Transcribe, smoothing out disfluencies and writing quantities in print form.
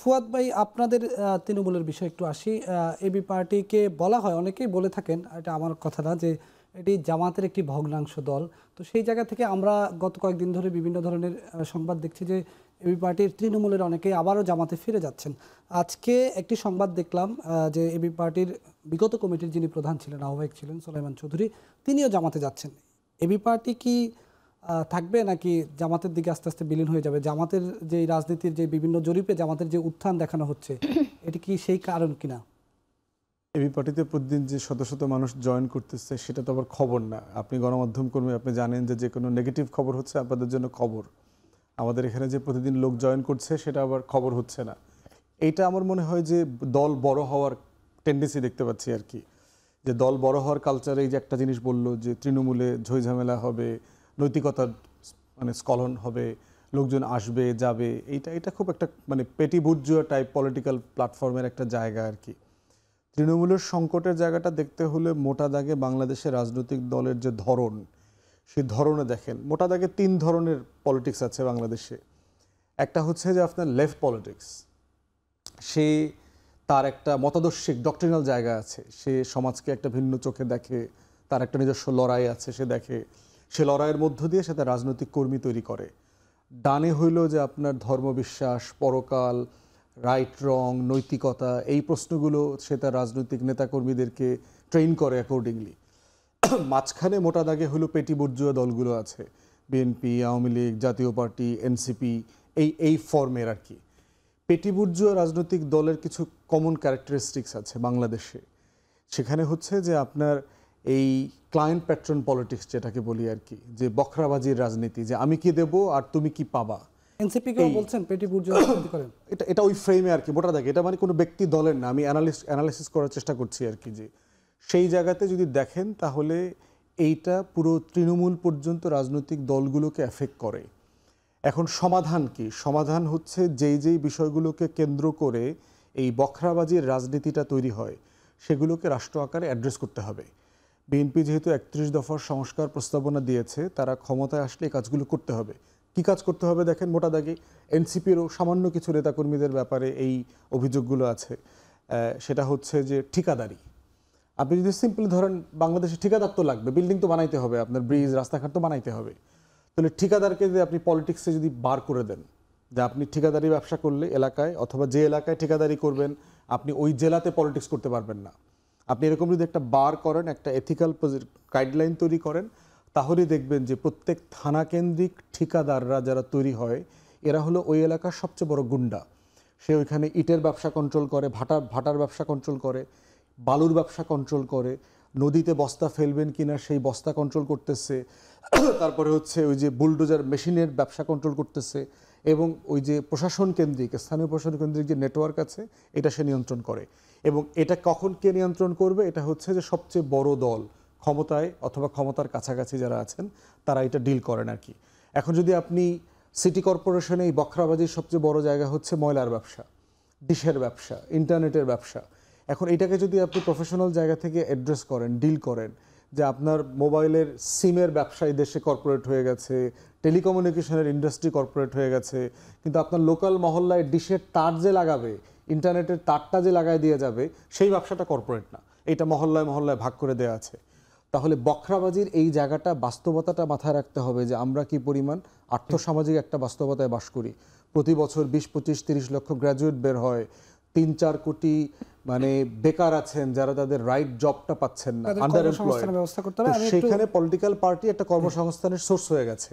ফুয়াদ ভাই, আপনাদের তৃণমূলের বিষয়ে একটু আসি। এবি পার্টিকে বলা হয়, অনেকেই বলে থাকেন, এটা আমার কথা না, যে এটি জামাতের একটি ভগ্নাংশ দল। তো সেই জায়গা থেকে আমরা গত কয়েকদিন ধরে বিভিন্ন ধরনের সংবাদ দেখছি যে এবি পার্টির তৃণমূলের অনেকেই আবারও জামাতে ফিরে যাচ্ছেন। আজকে একটি সংবাদ দেখলাম যে এবি পার্টির বিগত কমিটির যিনি প্রধান ছিলেন, আহ্বায়ক ছিলেন সুলাইমান চৌধুরী, তিনিও জামাতে যাচ্ছেন। এবি পার্টি কি থাকবে নাকি জামাতের দিকে আস্তে আস্তে বিলীন হয়ে যাবে? জামাতের যে রাজনীতির যে বিভিন্ন জরিপে জামাতের যে উত্থান দেখানো হচ্ছে, এটি কি সেই কারণ কিনা? এবি পার্টিতে প্রতিদিন যে শত শত মানুষ জয়েন করতেছে সেটা তো আবার খবর না। আপনি গণমাধ্যম কর্মী, আপনি জানেন যে যে কোনো নেগেটিভ খবর হচ্ছে আপনাদের জন্য খবর। আমাদের এখানে যে প্রতিদিন লোক জয়েন করছে সেটা আবার খবর হচ্ছে না। এইটা আমার মনে হয় যে দল বড় হওয়ার টেন্ডেন্সি দেখতে পাচ্ছি আর কি। যে দল বড় হওয়ার কালচারে এই যে একটা জিনিস বললো যে তৃণমূলে ঝইঝামেলা হবে, নৈতিকতার মানে স্খলন হবে, লোকজন আসবে যাবে, এটা খুব একটা মানে পেটি বুর্জুয়া টাইপ পলিটিক্যাল প্ল্যাটফর্মের একটা জায়গা আর কি। তৃণমূলের সংকটের জায়গাটা দেখতে হলে মোটা দাগে বাংলাদেশের রাজনৈতিক দলের যে ধরন, সেই ধরনে দেখেন মোটা দাগে 3 ধরনের পলিটিক্স আছে বাংলাদেশে। একটা হচ্ছে যে আপনার লেফট পলিটিক্স, সে তার একটা মতাদর্শিক ডক্ট্রিনাল জায়গা আছে, সে সমাজকে একটা ভিন্ন চোখে দেখে, তার একটা নিজস্ব লড়াই আছে, সে দেখে, সে লড়াইয়ের মধ্য দিয়ে সে তার রাজনৈতিক কর্মী তৈরি করে। ডানে হইল যে আপনার ধর্মবিশ্বাস, পরকাল, রাইট রং, নৈতিকতা, এই প্রশ্নগুলো সে তার রাজনৈতিক নেতাকর্মীদেরকে ট্রেন করে অ্যাকর্ডিংলি। মাঝখানে মোটা দাগে হলো পেটি বুর্জুয়া দলগুলো আছে, বিএনপি, আওয়ামী লীগ, জাতীয় পার্টি, এনসিপি, এই ফর্মের আর কি। পেটি বুর্জুয়া রাজনৈতিক দলের কিছু কমন ক্যারেক্টারিস্টিক্স আছে বাংলাদেশে। সেখানে হচ্ছে যে আপনার এই ক্লায়েন্ট প্যাট্রন পলিটিক্স যেটাকে বলি আর কি, যে বখরাবাজির রাজনীতি, যে আমি কি দেব আর তুমি কি পাবা। এনসিপি কেও বলছেন পেটি বুর্জুয়া রাজনীতি করেন? এটা ওই ফ্রেমে আর কি মোটা দাগে। এটা মানে কোনো ব্যক্তি দলের না, আমি অ্যানালিসিস করার চেষ্টা করছি আর কি। যে সেই জায়গাতে যদি দেখেন তাহলে এইটা পুরো তৃণমূল পর্যন্ত রাজনৈতিক দলগুলোকে এফেক্ট করে। এখন সমাধান কি? সমাধান হচ্ছে যেই বিষয়গুলোকে কেন্দ্র করে এই বখরাবাজির রাজনীতিটা তৈরি হয় সেগুলোকে রাষ্ট্র আকারে অ্যাড্রেস করতে হবে। বিএনপি যেহেতু 31 দফার সংস্কার প্রস্তাবনা দিয়েছে, তারা ক্ষমতায় আসলে এই কাজগুলো করতে হবে। কি কাজ করতে হবে দেখেন, মোটা দাগে এনসিপিরও সামান্য কিছু নেতাকর্মীদের ব্যাপারে এই অভিযোগগুলো আছে। সেটা হচ্ছে যে ঠিকাদারি। আপনি যদি সিম্পলি ধরেন, বাংলাদেশে ঠিকাদার তো লাগবে, বিল্ডিং তো বানাইতে হবে, আপনার ব্রিজ রাস্তাঘাট তো বানাইতে হবে। তাহলে ঠিকাদারকে যদি আপনি পলিটিক্সে যদি বার করে দেন, যে আপনি ঠিকাদারি ব্যবসা করলে এলাকায়, অথবা যে এলাকায় ঠিকাদারি করবেন আপনি ওই জেলাতে পলিটিক্স করতে পারবেন না। আপনি এরকম যদি একটা বার করেন, একটা এথিক্যাল গাইডলাইন তৈরি করেন, তাহলে দেখবেন যে প্রত্যেক থানা কেন্দ্রিক ঠিকাদাররা যারা তৈরি হয় এরা হলো ওই এলাকার সবচেয়ে বড় গুন্ডা। সে ওইখানে ইটের ব্যবসা কন্ট্রোল করে, ভাটার ব্যবসা কন্ট্রোল করে, বালুর ব্যবসা কন্ট্রোল করে, নদীতে বস্তা ফেলবেন কিনা সেই বস্তা কন্ট্রোল করতেছে, তারপরে হচ্ছে ওই যে বুলডোজার মেশিনের ব্যবসা কন্ট্রোল করতেছে, এবং ওই যে প্রশাসন কেন্দ্রিক, স্থানীয় প্রশাসন কেন্দ্রিক যে নেটওয়ার্ক আছে এটা সে নিয়ন্ত্রণ করে। এবং এটা কখন কে নিয়ন্ত্রণ করবে? এটা হচ্ছে যে সবচেয়ে বড় দল ক্ষমতায় অথবা ক্ষমতার কাছাকাছি যারা আছেন তারা এটা ডিল করেন আর কি। এখন যদি আপনি সিটি কর্পোরেশনে এই বখরাবাজির সবচেয়ে বড় জায়গা হচ্ছে ময়লার ব্যবসা, ডিশের ব্যবসা, ইন্টারনেটের ব্যবসা। এখন এটাকে যদি আপনি প্রফেশনাল জায়গা থেকে অ্যাড্রেস করেন, ডিল করেন, যে আপনার মোবাইলের সিমের ব্যবসা এই দেশে কর্পোরেট হয়ে গেছে, টেলিকমিউনিকেশনের ইন্ডাস্ট্রি কর্পোরেট হয়ে গেছে, কিন্তু আপনার লোকাল মহল্লায় ডিশের তার যে লাগাবে, ইন্টারনেটের তারটা যে লাগায় দিয়ে যাবে, সেই ব্যবসাটা কর্পোরেট না, এটা মহল্লায় মহল্লায় ভাগ করে দেওয়া আছে। তাহলে বখরাবাজির এই জায়গাটা, বাস্তবতাটা মাথায় রাখতে হবে যে আমরা কি পরিমাণ আর্থসামাজিক একটা বাস্তবতায় বাস করি। প্রতি বছর 20, 25, 30 লক্ষ গ্র্যাজুয়েট বের হয়, 3-4 কোটি মানে বেকার আছেন যারা তাদের রাইট জবটা পাচ্ছেন না, আন্ডার এমপ্লয়েড। সেখানে পলিটিক্যাল পার্টি একটা কর্মসংস্থানের সোর্স হয়ে গেছে।